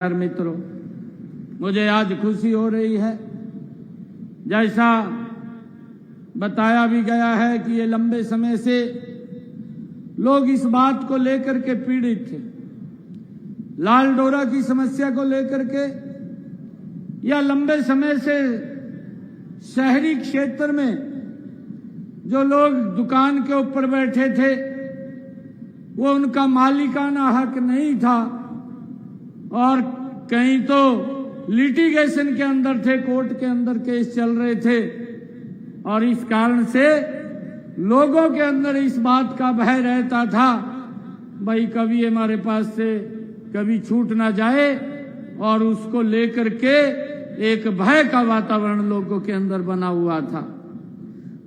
मित्रों, मुझे आज खुशी हो रही है। जैसा बताया भी गया है कि ये लंबे समय से लोग इस बात को लेकर के पीड़ित थे, लाल डोरा की समस्या को लेकर के, या लंबे समय से शहरी क्षेत्र में जो लोग दुकान के ऊपर बैठे थे वो उनका मालिकाना हक नहीं था और कहीं तो लिटिगेशन के अंदर थे, कोर्ट के अंदर केस चल रहे थे और इस कारण से लोगों के अंदर इस बात का भय रहता था, भाई कभी हमारे पास से कभी छूट ना जाए, और उसको लेकर के एक भय का वातावरण लोगों के अंदर बना हुआ था।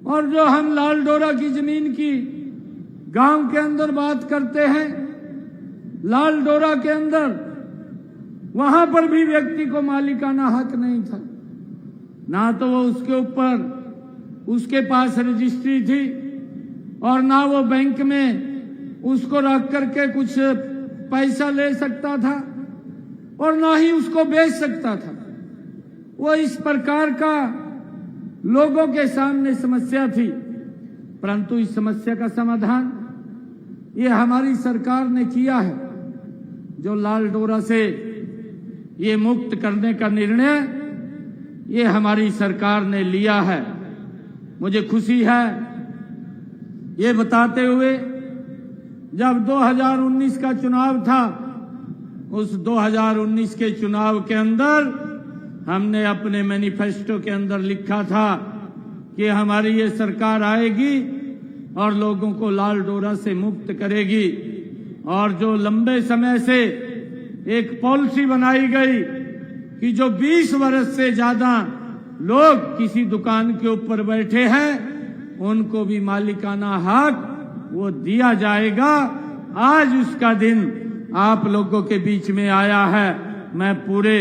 और जो हम लाल डोरा की जमीन की गांव के अंदर बात करते हैं, लाल डोरा के अंदर वहां पर भी व्यक्ति को मालिकाना हक नहीं था, ना तो वो उसके ऊपर उसके पास रजिस्ट्री थी और ना वो बैंक में उसको रख करके कुछ पैसा ले सकता था और ना ही उसको बेच सकता था। वो इस प्रकार का लोगों के सामने समस्या थी, परंतु इस समस्या का समाधान ये हमारी सरकार ने किया है। जो लाल डोरा से ये मुक्त करने का निर्णय ये हमारी सरकार ने लिया है। मुझे खुशी है ये बताते हुए, जब 2019 का चुनाव था, उस 2019 के चुनाव के अंदर हमने अपने मैनिफेस्टो के अंदर लिखा था कि हमारी ये सरकार आएगी और लोगों को लाल डोरा से मुक्त करेगी। और जो लंबे समय से एक पॉलिसी बनाई गई कि जो 20 वर्ष से ज्यादा लोग किसी दुकान के ऊपर बैठे हैं उनको भी मालिकाना हक वो दिया जाएगा। आज उसका दिन आप लोगों के बीच में आया है। मैं पूरे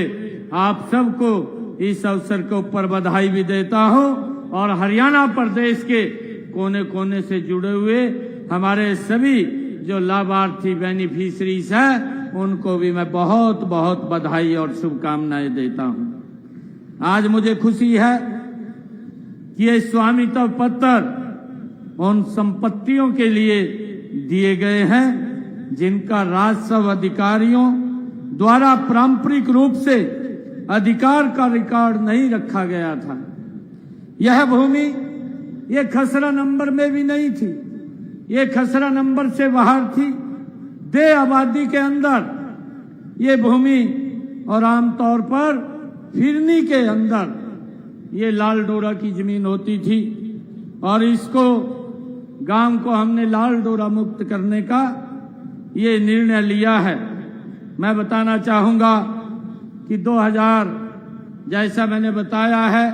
आप सबको इस अवसर के ऊपर बधाई भी देता हूं और हरियाणा प्रदेश के कोने कोने से जुड़े हुए हमारे सभी जो लाभार्थी बेनिफिशरीज हैं उनको भी मैं बहुत बहुत बधाई और शुभकामनाएं देता हूं। आज मुझे खुशी है कि ये स्वामित्व पत्र उन संपत्तियों के लिए दिए गए हैं जिनका राजस्व अधिकारियों द्वारा पारंपरिक रूप से अधिकार का रिकॉर्ड नहीं रखा गया था। यह भूमि ये खसरा नंबर में भी नहीं थी, ये खसरा नंबर से बाहर थी। दे आबादी के अंदर ये भूमि और आमतौर पर फिरनी के अंदर ये लाल डोरा की जमीन होती थी और इसको गांव को हमने लाल डोरा मुक्त करने का ये निर्णय लिया है। मैं बताना चाहूंगा कि 2000 जैसा मैंने बताया है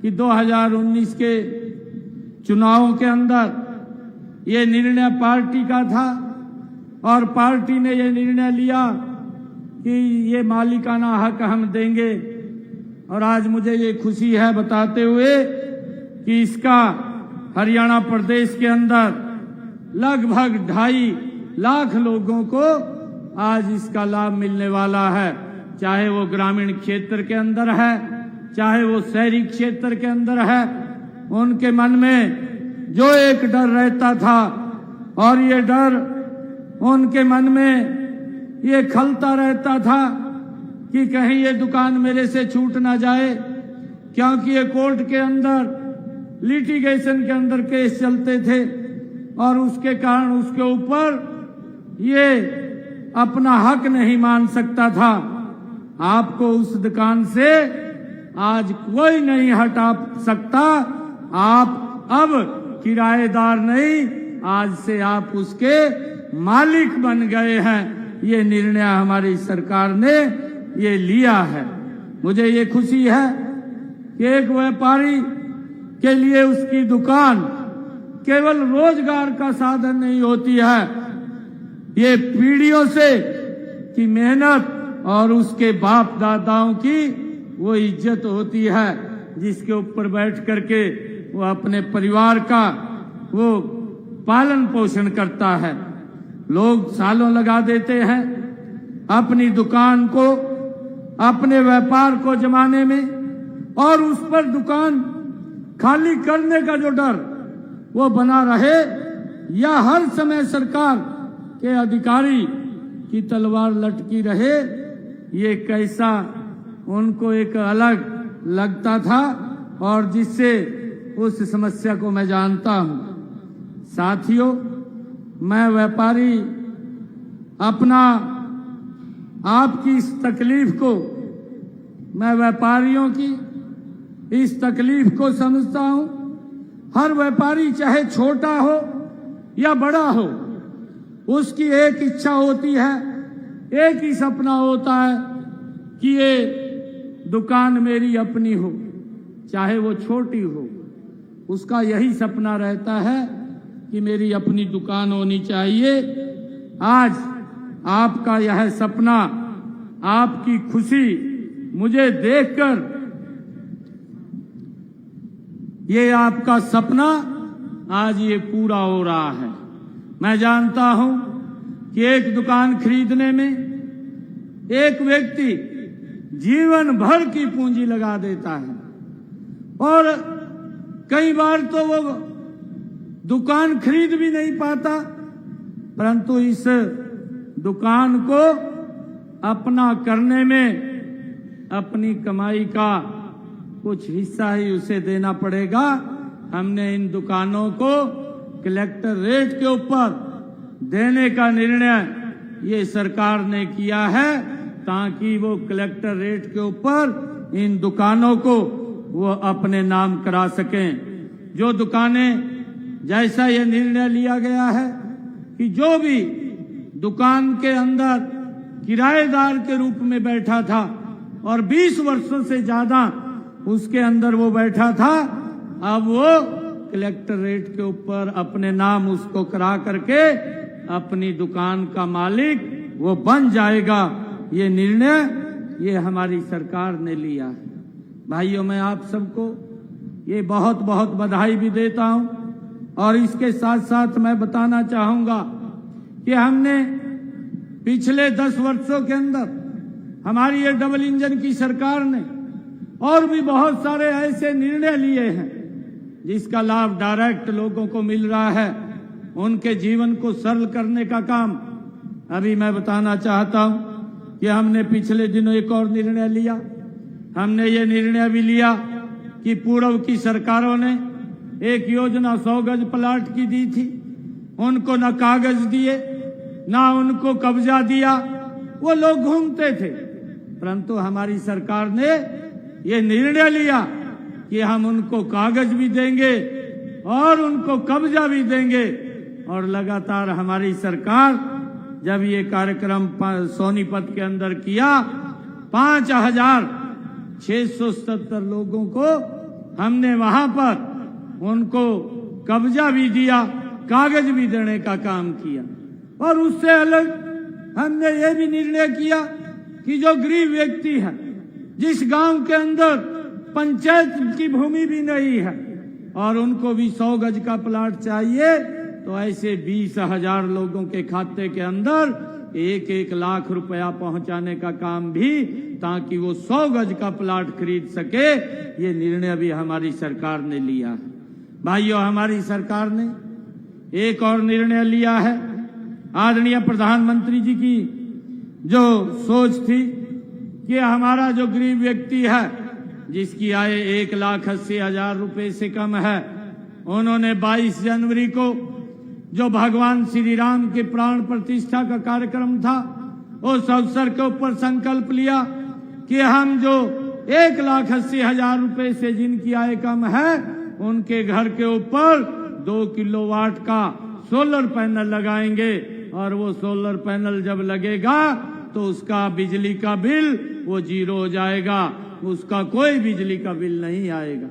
कि 2019 के चुनावों के अंदर ये निर्णय पार्टी का था और पार्टी ने ये निर्णय लिया कि ये मालिकाना हक हम देंगे। और आज मुझे ये खुशी है बताते हुए कि इसका हरियाणा प्रदेश के अंदर लगभग 2.5 लाख लोगों को आज इसका लाभ मिलने वाला है, चाहे वो ग्रामीण क्षेत्र के अंदर है, चाहे वो शहरी क्षेत्र के अंदर है। उनके मन में जो एक डर रहता था और ये डर उनके मन में ये खलता रहता था कि कहीं ये दुकान मेरे से छूट ना जाए, क्योंकि ये कोर्ट के अंदर लिटिगेशन के अंदर केस चलते थे और उसके कारण उसके ऊपर ये अपना हक नहीं मान सकता था। आपको उस दुकान से आज कोई नहीं हटा सकता। आप अब किराएदार नहीं, आज से आप उसके मालिक बन गए हैं। ये निर्णय हमारी सरकार ने ये लिया है। मुझे ये खुशी है कि एक व्यापारी के लिए उसकी दुकान केवल रोजगार का साधन नहीं होती है, ये पीढ़ियों से की मेहनत और उसके बाप दादाओं की वो इज्जत होती है जिसके ऊपर बैठ करके वो अपने परिवार का वो पालन पोषण करता है। लोग सालों लगा देते हैं अपनी दुकान को, अपने व्यापार को जमाने में और उस पर दुकान खाली करने का जो डर वो बना रहे, या हर समय सरकार के अधिकारी की तलवार लटकी रहे, ये कैसा उनको एक अलग लगता था और जिससे उस समस्या को मैं जानता हूं। साथियों, मैं व्यापारी अपना आपकी इस तकलीफ को, मैं व्यापारियों की इस तकलीफ को समझता हूं। हर व्यापारी चाहे छोटा हो या बड़ा हो, उसकी एक इच्छा होती है, एक ही सपना होता है कि ये दुकान मेरी अपनी हो, चाहे वो छोटी हो। उसका यही सपना रहता है कि मेरी अपनी दुकान होनी चाहिए। आज आपका यह सपना, आपकी खुशी मुझे देखकर, ये आपका सपना आज ये पूरा हो रहा है। मैं जानता हूं कि एक दुकान खरीदने में एक व्यक्ति जीवन भर की पूंजी लगा देता है और कई बार तो वो दुकान खरीद भी नहीं पाता, परंतु इस दुकान को अपना करने में अपनी कमाई का कुछ हिस्सा ही उसे देना पड़ेगा। हमने इन दुकानों को कलेक्टर रेट के ऊपर देने का निर्णय ये सरकार ने किया है, ताकि वो कलेक्टर रेट के ऊपर इन दुकानों को वो अपने नाम करा सकें। जो दुकानें, जैसा ये निर्णय लिया गया है कि जो भी दुकान के अंदर किराएदार के रूप में बैठा था और 20 वर्षों से ज्यादा उसके अंदर वो बैठा था, अब वो कलेक्टर रेट के ऊपर अपने नाम उसको करा करके अपनी दुकान का मालिक वो बन जाएगा। ये निर्णय ये हमारी सरकार ने लिया है। भाइयों, मैं आप सबको ये बहुत बहुत बधाई भी देता हूं और इसके साथ साथ मैं बताना चाहूंगा कि हमने पिछले 10 वर्षों के अंदर हमारी ये डबल इंजन की सरकार ने और भी बहुत सारे ऐसे निर्णय लिए हैं जिसका लाभ डायरेक्ट लोगों को मिल रहा है। उनके जीवन को सरल करने का काम अभी मैं बताना चाहता हूं कि हमने पिछले दिनों एक और निर्णय लिया। हमने ये निर्णय भी लिया कि पूर्व की सरकारों ने एक योजना 100 गज प्लाट की दी थी, उनको न कागज दिए ना उनको कब्जा दिया, वो लोग घूमते थे। परंतु हमारी सरकार ने ये निर्णय लिया कि हम उनको कागज भी देंगे और उनको कब्जा भी देंगे। और लगातार हमारी सरकार जब ये कार्यक्रम सोनीपत के अंदर किया, 5,677 लोगों को हमने वहां पर उनको कब्जा भी दिया, कागज भी देने का काम किया। और उससे अलग हमने ये भी निर्णय किया कि जो गरीब व्यक्ति है, जिस गांव के अंदर पंचायत की भूमि भी नहीं है और उनको भी 100 गज का प्लाट चाहिए, तो ऐसे 20,000 लोगों के खाते के अंदर 1-1 लाख रुपया पहुंचाने का काम भी, ताकि वो 100 गज का प्लाट खरीद सके, ये निर्णय भी हमारी सरकार ने लिया है। भाइयों, हमारी सरकार ने एक और निर्णय लिया है। आदरणीय प्रधानमंत्री जी की जो सोच थी कि हमारा जो गरीब व्यक्ति है जिसकी आय 1,80,000 रुपए से कम है, उन्होंने 22 जनवरी को जो भगवान श्री राम के प्राण प्रतिष्ठा का कार्यक्रम था, उस अवसर के ऊपर संकल्प लिया कि हम जो 1,80,000 रुपए से जिनकी आय कम है, उनके घर के ऊपर 2 किलोवाट का सोलर पैनल लगाएंगे। और वो सोलर पैनल जब लगेगा तो उसका बिजली का बिल वो 0 हो जाएगा, उसका कोई बिजली का बिल नहीं आएगा।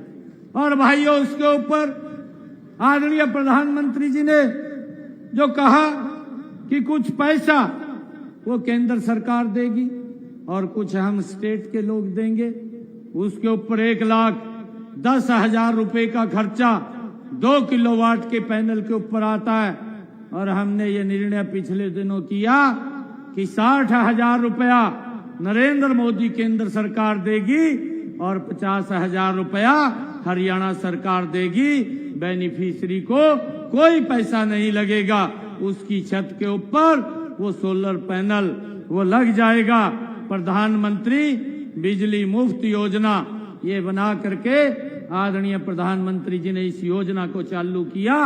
और भाइयों, उसके ऊपर आदरणीय प्रधानमंत्री जी ने जो कहा कि कुछ पैसा वो केंद्र सरकार देगी और कुछ हम स्टेट के लोग देंगे, उसके ऊपर 1,10,000 रुपए का खर्चा 2 किलोवाट के पैनल के ऊपर आता है। और हमने ये निर्णय पिछले दिनों किया कि 60,000 रुपया नरेंद्र मोदी केंद्र सरकार देगी और 50,000 रुपया हरियाणा सरकार देगी। बेनिफिशियरी को कोई पैसा नहीं लगेगा, उसकी छत के ऊपर वो सोलर पैनल वो लग जाएगा। प्रधानमंत्री बिजली मुफ्त योजना ये बना करके आदरणीय प्रधानमंत्री जी ने इस योजना को चालू किया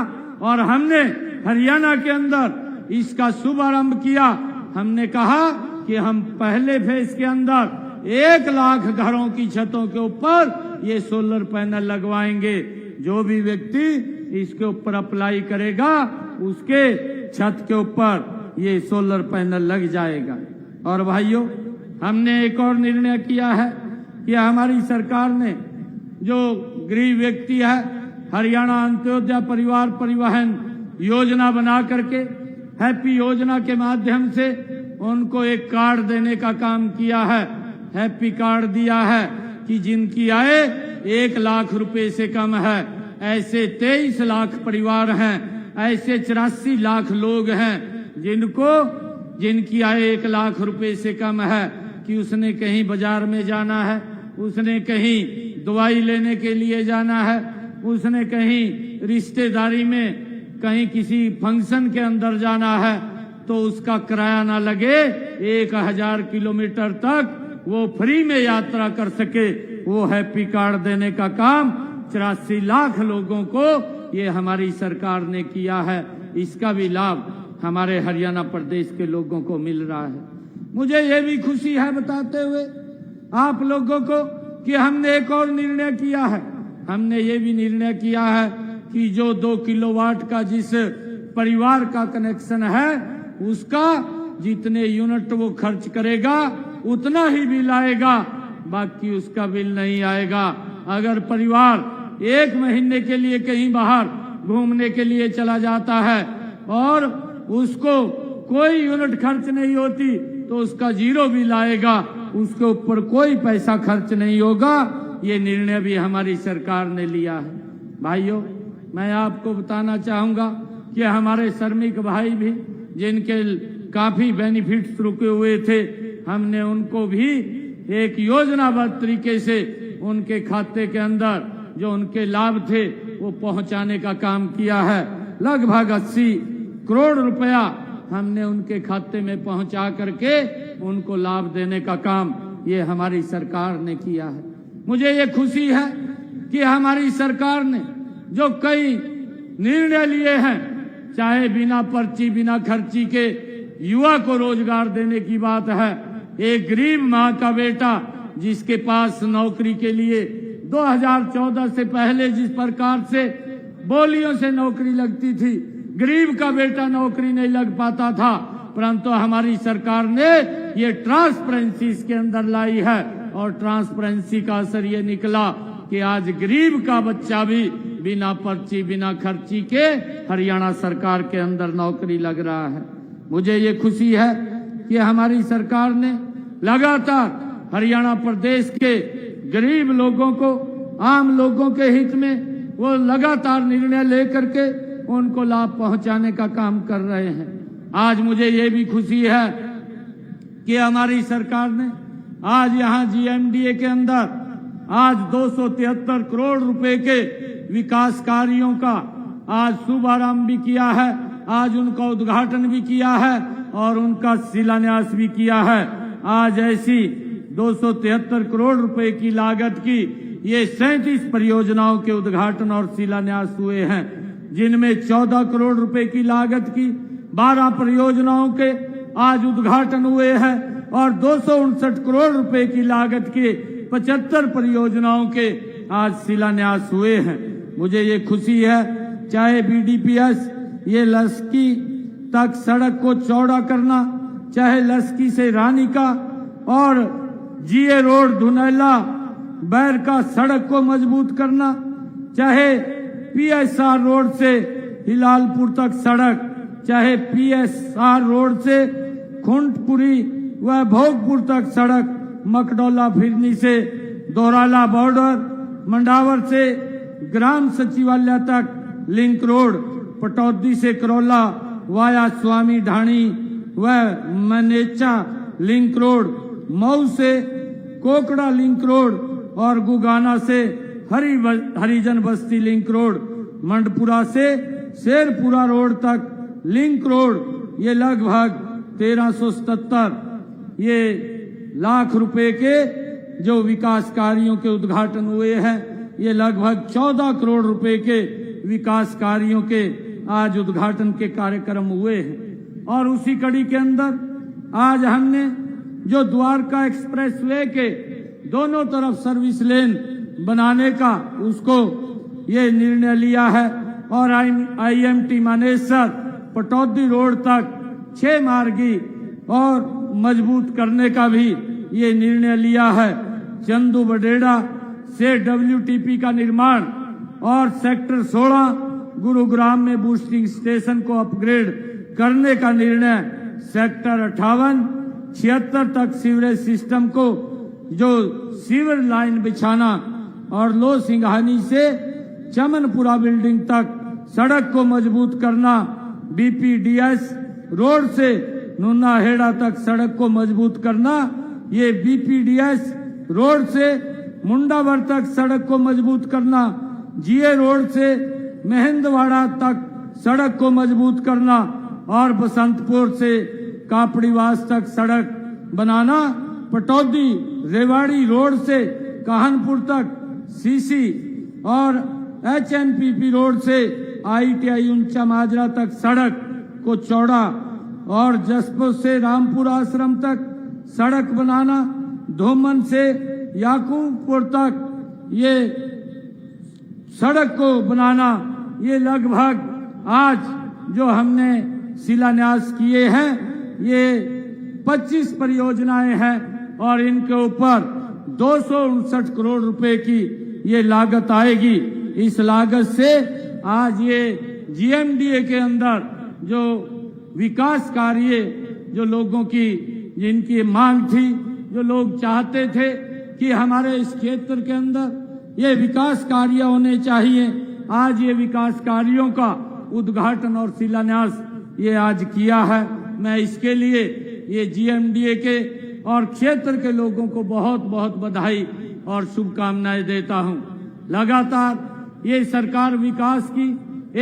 और हमने हरियाणा के अंदर इसका शुभारंभ किया। हमने कहा कि हम पहले फेज के अंदर 1 लाख घरों की छतों के ऊपर ये सोलर पैनल लगवाएंगे। जो भी व्यक्ति इसके ऊपर अप्लाई करेगा उसके छत के ऊपर ये सोलर पैनल लग जाएगा। और भाइयों, हमने एक और निर्णय किया है कि हमारी सरकार ने जो गरीब व्यक्ति है हरियाणा अंत्योदय परिवार परिवहन योजना बना करके हैप्पी योजना के माध्यम से उनको एक कार्ड देने का काम किया है। हैप्पी कार्ड दिया है कि जिनकी आय 1 लाख रुपए से कम है, ऐसे 23 लाख परिवार हैं, ऐसे 84 लाख लोग हैं जिनकी आय 1 लाख रुपए से कम है कि उसने कहीं बाजार में जाना है, उसने कहीं दवाई लेने के लिए जाना है, उसने कहीं रिश्तेदारी में कहीं किसी फंक्शन के अंदर जाना है तो उसका किराया ना लगे, 1000 किलोमीटर तक वो फ्री में यात्रा कर सके। वो हैप्पी कार्ड देने का काम 84 लाख लोगों को ये हमारी सरकार ने किया है। इसका भी लाभ हमारे हरियाणा प्रदेश के लोगों को मिल रहा है। मुझे ये भी खुशी है बताते हुए आप लोगों को कि हमने एक और निर्णय किया है। हमने ये भी निर्णय किया है कि जो 2 किलोवाट का जिस परिवार का कनेक्शन है उसका जितने यूनिट वो खर्च करेगा उतना ही बिल आएगा, बाकी उसका बिल नहीं आएगा। अगर परिवार 1 महीने के लिए कहीं बाहर घूमने के लिए चला जाता है और उसको कोई यूनिट खर्च नहीं होती तो उसका 0 बिल आएगा, उसके ऊपर कोई पैसा खर्च नहीं होगा। ये निर्णय भी हमारी सरकार ने लिया है। भाइयों, मैं आपको बताना चाहूंगा कि हमारे श्रमिक भाई भी जिनके काफी बेनिफिट्स रुके हुए थे, हमने उनको भी एक योजनाबद्ध तरीके से उनके खाते के अंदर जो उनके लाभ थे वो पहुंचाने का काम किया है। लगभग 80 करोड़ रुपया हमने उनके खाते में पहुंचा करके उनको लाभ देने का काम ये हमारी सरकार ने किया है। मुझे ये खुशी है कि हमारी सरकार ने जो कई निर्णय लिए हैं, चाहे बिना पर्ची बिना खर्ची के युवा को रोजगार देने की बात है। एक गरीब माँ का बेटा जिसके पास नौकरी के लिए 2014 से पहले जिस प्रकार से बोलियों से नौकरी लगती थी, गरीब का बेटा नौकरी नहीं लग पाता था, परंतु हमारी सरकार ने ये ट्रांसपेरेंसी इसके अंदर लाई है और ट्रांसपेरेंसी का असर ये निकला कि आज गरीब का बच्चा भी बिना पर्ची बिना खर्ची के हरियाणा सरकार के अंदर नौकरी लग रहा है। मुझे ये खुशी है कि हमारी सरकार ने लगातार हरियाणा प्रदेश के गरीब लोगों को, आम लोगों के हित में वो लगातार निर्णय लेकर के उनको लाभ पहुंचाने का काम कर रहे हैं। आज मुझे ये भी खुशी है कि हमारी सरकार ने आज यहाँ GMDA के अंदर आज 273 करोड़ रुपए के विकास कार्यों का आज शुभारंभ भी किया है, आज उनका उद्घाटन भी किया है और उनका शिलान्यास भी किया है। आज ऐसी 273 करोड़ रुपए की लागत की ये 37 परियोजनाओं के उद्घाटन और शिलान्यास हुए हैं, जिनमें 14 करोड़ रुपए की लागत की 12 परियोजनाओं के आज उद्घाटन हुए हैं और 259 करोड़ रुपए की लागत के 75 परियोजनाओं के आज शिलान्यास हुए हैं। मुझे ये खुशी है, चाहे BDPS ये लस्की तक सड़क को चौड़ा करना, चाहे लस्की से रानिका और GA रोड धुनैला बैर का सड़क को मजबूत करना, चाहे PSR रोड से हिलालपुर तक सड़क, चाहे PSR रोड से खुंटपुरी व भोगपुर तक सड़क, मकडौला फिरनी से दोराला बॉर्डर, मंडावर से ग्राम सचिवालय तक लिंक रोड, पटौदी से करौला वाया स्वामी ढाणी व मनेचा लिंक रोड, मऊ से कोकड़ा लिंक रोड और गुगाना से हरिजन बस्ती लिंक रोड, मंडपुरा से शेरपुरा रोड तक लिंक रोड, ये लगभग 1377 लाख रुपए के जो विकास कार्यों के उद्घाटन हुए हैं। ये लगभग 14 करोड़ रुपए के विकास कार्यों के आज उद्घाटन के कार्यक्रम हुए हैं। और उसी कड़ी के अंदर आज हमने जो द्वारका एक्सप्रेसवे के दोनों तरफ सर्विस लेन बनाने का उसको ये निर्णय लिया है और IMT मानेसर पटौदी रोड तक 6 मार्गी और मजबूत करने का भी ये निर्णय लिया है। चंदू बडेड़ा से WTP का निर्माण और सेक्टर 16 गुरुग्राम में बूस्टिंग स्टेशन को अपग्रेड करने का निर्णय, सेक्टर 58, 76 तक सीवरेज सिस्टम को जो सीवर लाइन बिछाना और लो सिंघानी से चमनपुरा बिल्डिंग तक सड़क को मजबूत करना, BPDS रोड से नुनाहेड़ा तक सड़क को मजबूत करना, ये BPDS रोड से मुंडावर तक सड़क को मजबूत करना, GA रोड से महेंद्रवाड़ा तक सड़क को मजबूत करना और बसंतपुर से कापड़ीवास तक सड़क बनाना, पटौदी रेवाड़ी रोड से काहनपुर तक CC और HNPP रोड से ITI ऊंचा माजरा तक सड़क को चौड़ा और जसपुर से रामपुर आश्रम तक सड़क बनाना, धोमन से याकूबपुर तक ये सड़क को बनाना, ये लगभग आज जो हमने शिलान्यास किए हैं ये 25 परियोजनाएं हैं और इनके ऊपर 259 करोड़ रुपए की ये लागत आएगी। इस लागत से आज ये GMDA के अंदर जो विकास कार्य जो लोगों की जिनकी मांग थी, जो लोग चाहते थे कि हमारे इस क्षेत्र के अंदर ये विकास कार्य होने चाहिए, आज ये विकास कार्यों का उद्घाटन और शिलान्यास ये आज किया है। मैं इसके लिए ये GMDA के और क्षेत्र के लोगों को बहुत बहुत बधाई और शुभकामनाएं देता हूं। लगातार ये सरकार विकास की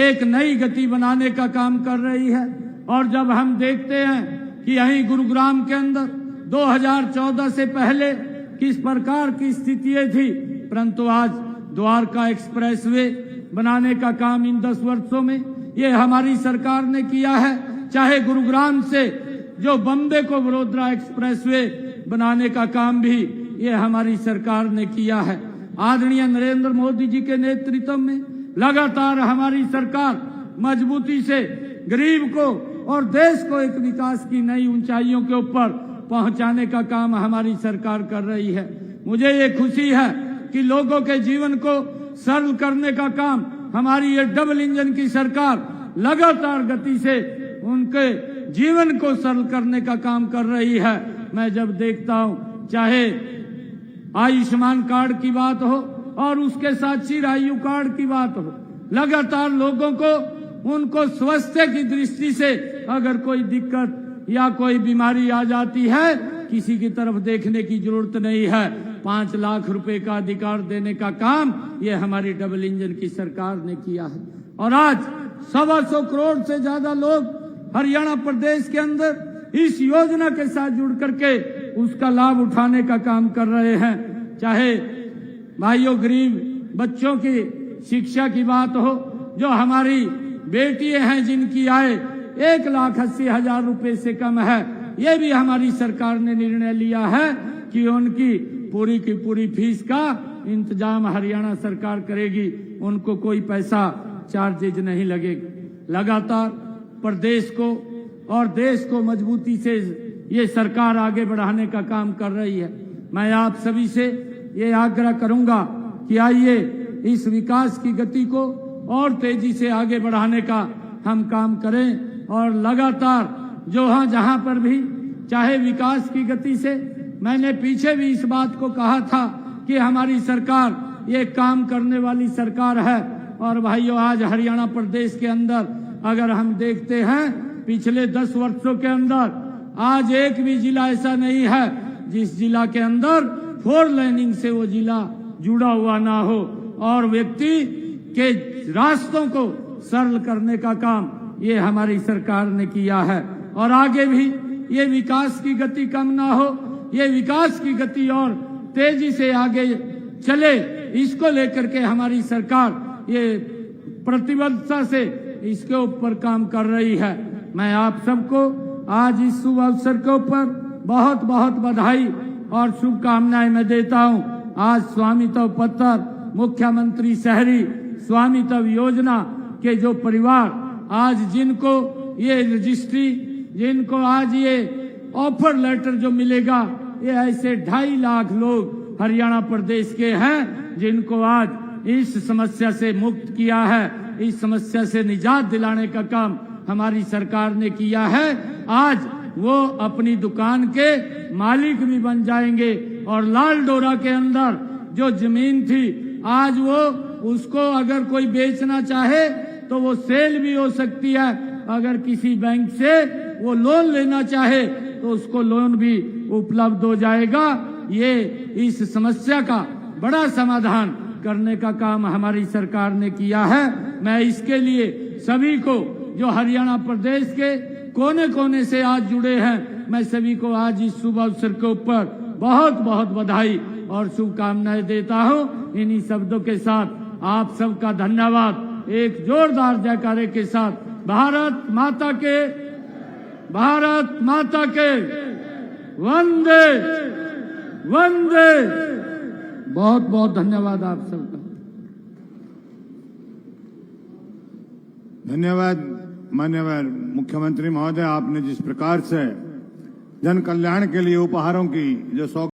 एक नई गति बनाने का काम कर रही है और जब हम देखते हैं कि यहीं गुरुग्राम के अंदर 2014 से पहले किस प्रकार की स्थितियां थी, परंतु आज द्वारका एक्सप्रेसवे बनाने का काम इन 10 वर्षों में ये हमारी सरकार ने किया है। चाहे गुरुग्राम से जो बम्बे को वडोदरा एक्सप्रेसवे बनाने का काम भी ये हमारी सरकार ने किया है। आदरणीय नरेंद्र मोदी जी के नेतृत्व में लगातार हमारी सरकार मजबूती से गरीब को और देश को एक विकास की नई ऊंचाइयों के ऊपर पहुंचाने का काम हमारी सरकार कर रही है। मुझे ये खुशी है कि लोगों के जीवन को सरल करने का काम हमारी ये डबल इंजन की सरकार लगातार गति से उनके जीवन को सरल करने का काम कर रही है। मैं जब देखता हूं चाहे आयुष्मान कार्ड की बात हो और उसके साथ चिरायु कार्ड की बात हो, लगातार लोगों को उनको स्वास्थ्य की दृष्टि से अगर कोई दिक्कत या कोई बीमारी आ जाती है, किसी की तरफ देखने की जरूरत नहीं है। 5 लाख रुपए का अधिकार देने का काम ये हमारी डबल इंजन की सरकार ने किया है और आज 125 करोड़ से ज्यादा लोग हरियाणा प्रदेश के अंदर इस योजना के साथ जुड़ करके उसका लाभ उठाने का काम कर रहे हैं। चाहे भाइयों गरीब बच्चों की शिक्षा की बात हो, जो हमारी बेटियां हैं जिनकी आय 1,80,000 रुपए से कम है, ये भी हमारी सरकार ने निर्णय लिया है कि उनकी पूरी की पूरी फीस का इंतजाम हरियाणा सरकार करेगी, उनको कोई पैसा चार्जेज नहीं लगेगा। लगातार प्रदेश को और देश को मजबूती से ये सरकार आगे बढ़ाने का काम कर रही है। मैं आप सभी से ये आग्रह करूंगा कि आइए इस विकास की गति को और तेजी से आगे बढ़ाने का हम काम करें और लगातार जहां पर भी चाहे विकास की गति से, मैंने पीछे भी इस बात को कहा था कि हमारी सरकार ये काम करने वाली सरकार है। और भाइयों आज हरियाणा प्रदेश के अंदर अगर हम देखते हैं पिछले 10 वर्षों के अंदर आज एक भी जिला ऐसा नहीं है जिस जिला के अंदर 4 लेनिंग से वो जिला जुड़ा हुआ ना हो, और व्यक्ति के रास्तों को सरल करने का काम ये हमारी सरकार ने किया है। और आगे भी ये विकास की गति कम ना हो, ये विकास की गति और तेजी से आगे चले, इसको लेकर के हमारी सरकार ये प्रतिबद्धता से इसके ऊपर काम कर रही है। मैं आप सबको आज इस शुभ अवसर के ऊपर बहुत बहुत बधाई और शुभकामनाएं मैं देता हूं। आज स्वामित्व पत्र, मुख्यमंत्री शहरी स्वामित्व योजना के जो परिवार आज जिनको ये रजिस्ट्री, जिनको आज ये ऑफर लेटर जो मिलेगा, ये ऐसे 2.5 लाख लोग हरियाणा प्रदेश के हैं जिनको आज इस समस्या से मुक्त किया है, इस समस्या से निजात दिलाने का काम हमारी सरकार ने किया है। आज वो अपनी दुकान के मालिक भी बन जाएंगे और लाल डोरा के अंदर जो जमीन थी आज वो उसको अगर कोई बेचना चाहे तो वो सेल भी हो सकती है। अगर किसी बैंक से वो लोन लेना चाहे तो उसको लोन भी उपलब्ध हो जाएगा। ये इस समस्या का बड़ा समाधान करने का काम हमारी सरकार ने किया है। मैं इसके लिए सभी को जो हरियाणा प्रदेश के कोने कोने से आज जुड़े हैं, मैं सभी को आज इस शुभ अवसर के ऊपर बहुत बहुत बधाई और शुभकामनाएं देता हूं। इन्हीं शब्दों के साथ आप सबका धन्यवाद। एक जोरदार जयकारे के साथ भारत माता के, भारत माता के, वंदे वंदे। बहुत बहुत धन्यवाद आप सबका। धन्यवाद माननीय मुख्यमंत्री महोदय, आपने जिस प्रकार से जन कल्याण के लिए उपहारों की जो